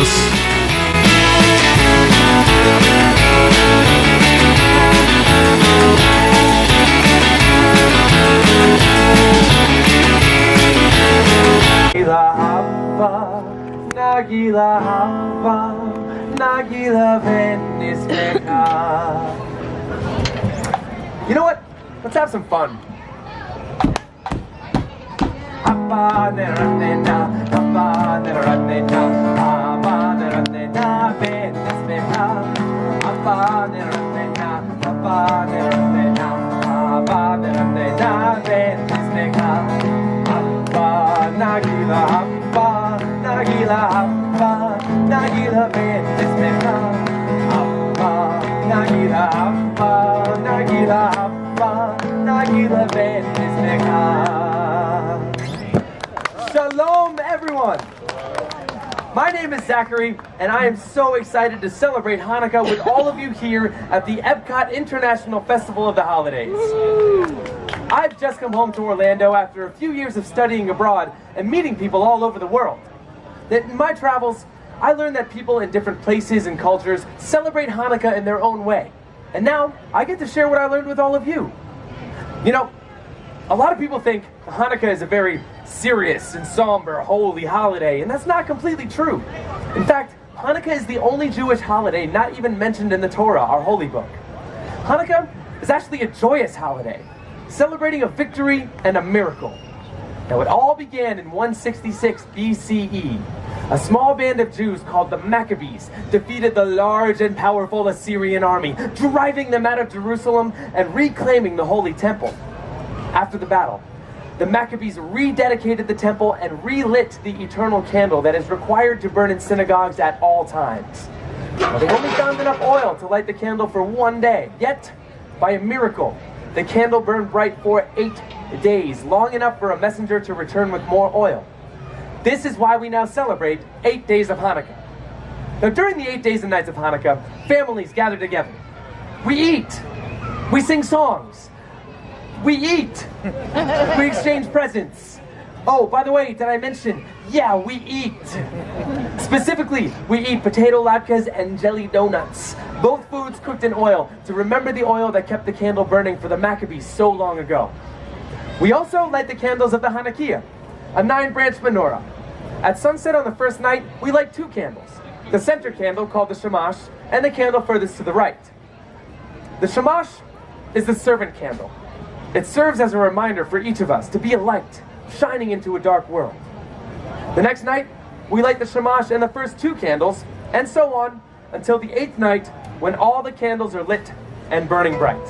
us. Nagila hava, nagila venismeka. You know what? Let's have some fun. Hava neranena, hava neranena, hava neranena venismeka. Hava neranena, hava neranena, hava neranena venismeka. Hava nagila hava. Nagila hava, nagila venismeka. Hava, nagila hava, nagila hava, nagila venismeka. Shalom, everyone. My name is Zachary, and I am so excited to celebrate Hanukkah with all of you here at the Epcot International Festival of the Holidays. I've just come home to Orlando after a few years of studying abroad and meeting people all over the world. That in my travels, I learned that people in different places and cultures celebrate Hanukkah in their own way. And now, I get to share what I learned with all of you. You know, a lot of people think Hanukkah is a very serious and somber, holy holiday, and that's not completely true. In fact, Hanukkah is the only Jewish holiday not even mentioned in the Torah, our holy book. Hanukkah is actually a joyous holiday, celebrating a victory and a miracle. Now, it all began in 166 BCE. A small band of Jews called the Maccabees defeated the large and powerful Assyrian army, driving them out of Jerusalem and reclaiming the Holy Temple. After the battle, the Maccabees rededicated the temple and relit the eternal candle that is required to burn in synagogues at all times. Now, they only found enough oil to light the candle for one day, yet, by a miracle, the candle burned bright for 8 days, long enough for a messenger to return with more oil. This is why we now celebrate 8 days of Hanukkah. Now, during the 8 days and nights of Hanukkah, families gather together. We eat. We sing songs. We eat. We exchange presents. Oh, by the way, did I mention? Yeah, we eat. Specifically, we eat potato latkes and jelly donuts. Both foods cooked in oil to remember the oil that kept the candle burning for the Maccabees so long ago. We also light the candles of the Hanukkah, a 9-branch menorah. At sunset on the first night, we light 2 candles. The center candle, called the shamash, and the candle furthest to the right. The shamash is the servant candle. It serves as a reminder for each of us to be a light, shining into a dark world. The next night, we light the shamash and the first 2 candles, and so on, until the 8th night, when all the candles are lit and burning bright.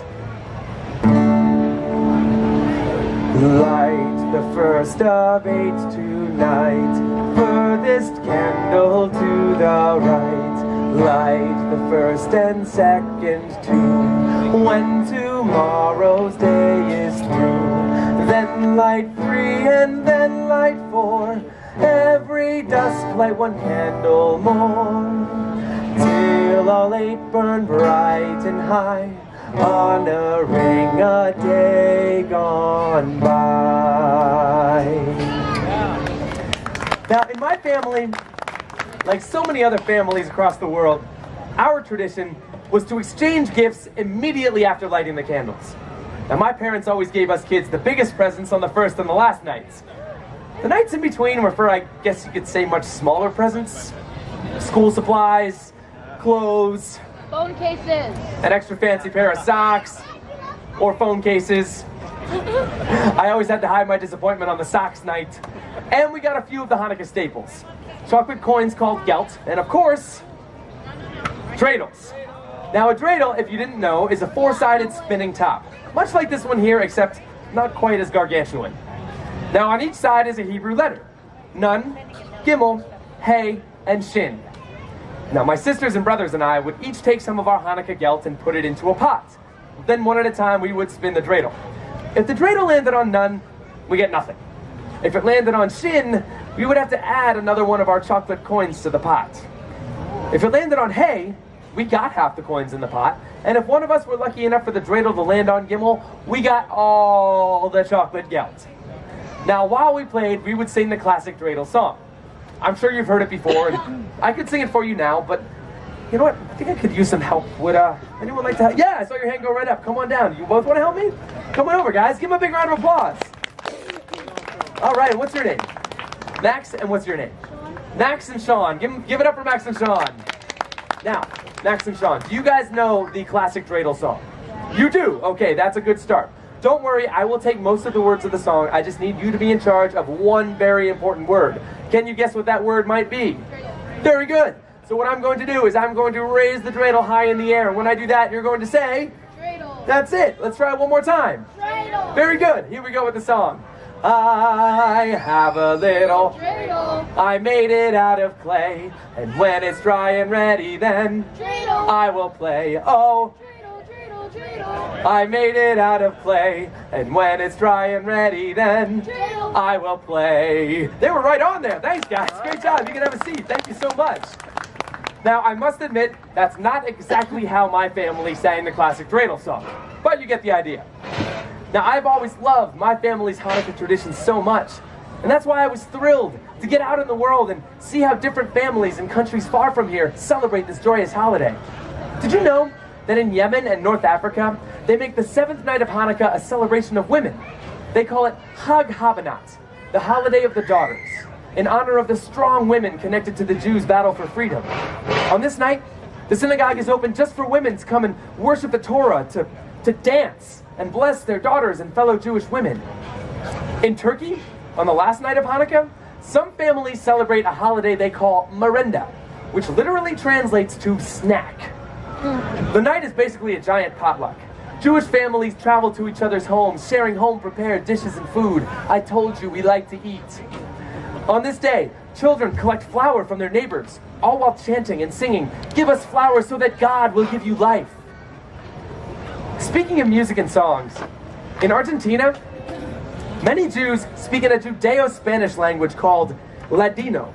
Light the first of 8 tonight, furthest candle to the right. Light the first and second too, when tomorrow's day is through. Then light 3 and then light 4, every dusk light 1 candle more, till all 8 burn bright and high, honoring a day gone by. Now, in my family, like so many other families across the world, our tradition was to exchange gifts immediately after lighting the candles. Now, my parents always gave us kids the biggest presents on the first and the last nights. The nights in between were for, I guess you could say, much smaller presents. School supplies, clothes, phone cases, an extra fancy pair of socks, or phone cases. I always had to hide my disappointment on the socks night. And we got a few of the Hanukkah staples. Chocolate coins called gelt, and of course, dreidels. Now, a dreidel, if you didn't know, is a 4-sided spinning top. Much like this one here, except not quite as gargantuan. Now, on each side is a Hebrew letter. Nun, Gimel, Hey, and Shin. Now, my sisters and brothers and I would each take some of our Hanukkah gelt and put it into a pot. Then, one at a time, we would spin the dreidel. If the dreidel landed on Nun, we get nothing. If it landed on Shin, we would have to add another one of our chocolate coins to the pot. If it landed on Hey, we got half the coins in the pot. And if one of us were lucky enough for the dreidel to land on Gimel, we got all the chocolate gelt. Now, while we played, we would sing the classic dreidel song. I'm sure you've heard it before, and I could sing it for you now, but you know what? I think I could use some help. Would anyone like to help? Yeah, I saw your hand go right up. Come on down. You both want to help me? Come on over, guys. Give them a big round of applause. All right, what's your name? Max, and what's your name? Max and Sean. Give it up for Max and Sean. Now, Max and Sean, do you guys know the classic dreidel song? You do? Okay, that's a good start. Don't worry, I will take most of the words of the song. I just need you to be in charge of one very important word. Can you guess what that word might be? Very good. So what I'm going to do is I'm going to raise the dreidel high in the air. And when I do that, you're going to say? Dreidel. That's it. Let's try it one more time. Dreidel. Very good. Here we go with the song. I have a little dreidel. I made it out of clay. And when it's dry and ready, then dreidel. I will play. Oh. I made it out of clay, and when it's dry and ready, then I will play. They were right on there. Thanks, guys. Great job. You can have a seat. Thank you so much. Now, I must admit, that's not exactly how my family sang the classic dreidel song, but you get the idea. Now, I've always loved my family's Hanukkah tradition so much, and that's why I was thrilled to get out in the world and see how different families in countries far from here celebrate this joyous holiday. Did you know that in Yemen and North Africa, they make the 7th night of Hanukkah a celebration of women? They call it Hag Habanat, the holiday of the daughters, in honor of the strong women connected to the Jews' battle for freedom. On this night, the synagogue is open just for women to come and worship the Torah, to dance and bless their daughters and fellow Jewish women. In Turkey, on the last night of Hanukkah, some families celebrate a holiday they call merenda, which literally translates to snack. The night is basically a giant potluck. Jewish families travel to each other's homes, sharing home-prepared dishes and food. I told you we like to eat. On this day, children collect flour from their neighbors, all while chanting and singing, "Give us flour so that God will give you life." Speaking of music and songs, in Argentina, many Jews speak in a Judeo-Spanish language called Ladino.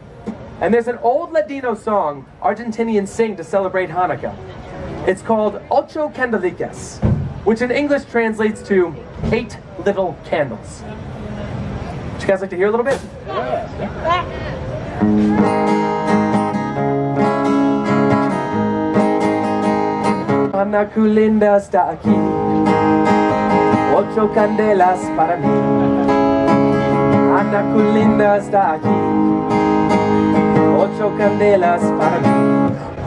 And there's an old Ladino song Argentinians sing to celebrate Hanukkah. It's called Ocho Candelicas, which in English translates to 8 little candles. Would you guys like to hear a little bit? Hanukkah linda está aquí, 8 candelas para mí. Hanukkah linda está aquí, 8 candelas para mí.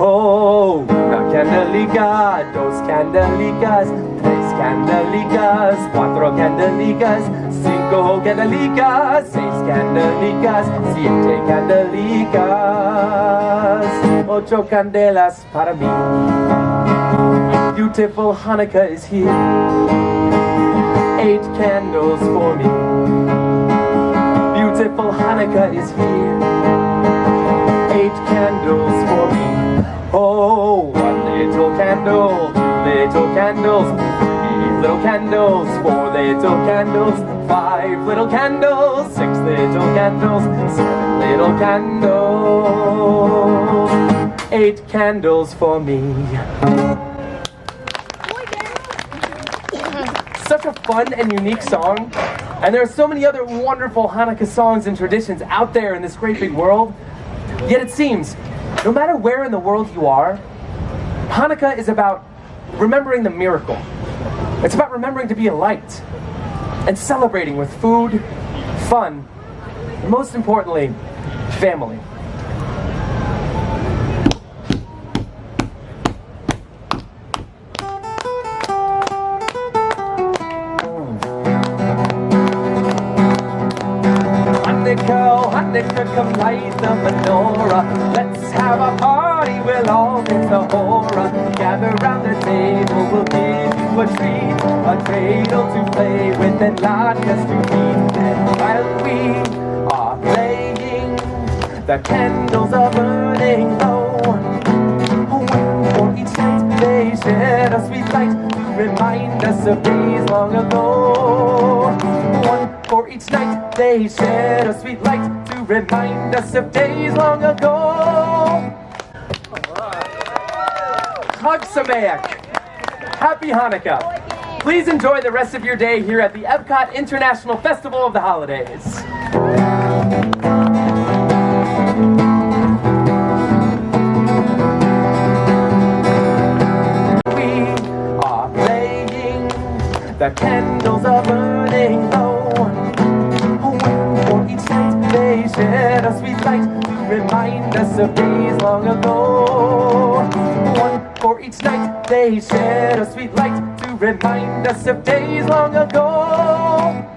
Oh, una candelica, 2 candelicas, 3 candelicas, 4 candelicas, 5 candelicas, 6 candelicas, 7 candelicas, 8 candelas para mí. Beautiful Hanukkah is here, 8 candles for me. Beautiful Hanukkah is here, 8 candles for me. Oh, 1 little candle, 2 little candles, 3 little candles, 4 little candles, 5 little candles, 6 little candles, 7 little candles, 8 candles for me. Such a fun and unique song, and there are so many other wonderful Hanukkah songs and traditions out there in this great big world. Yet it seems, no matter where in the world you are, Hanukkah is about remembering the miracle. It's about remembering to be a light and celebrating with food, fun, and most importantly, family. Hanukkah, come light the menorah. Let's have a party, we'll all miss the horror. Gather round the table, we'll give you a treat, a cradle to play with and latkes to eat. And while we are playing, the candles are burning low. For each night they shed a sweet light to remind us of days long ago. One for each night they shed a sweet light to remind us of days long ago. Chag Sameach. Happy Hanukkah. Please enjoy the rest of your day here at the Epcot International Festival of the Holidays. the candles are burning low. One for each night they shed a sweet light to remind us of days long ago. One for each night they shed a sweet light to remind us of days long ago.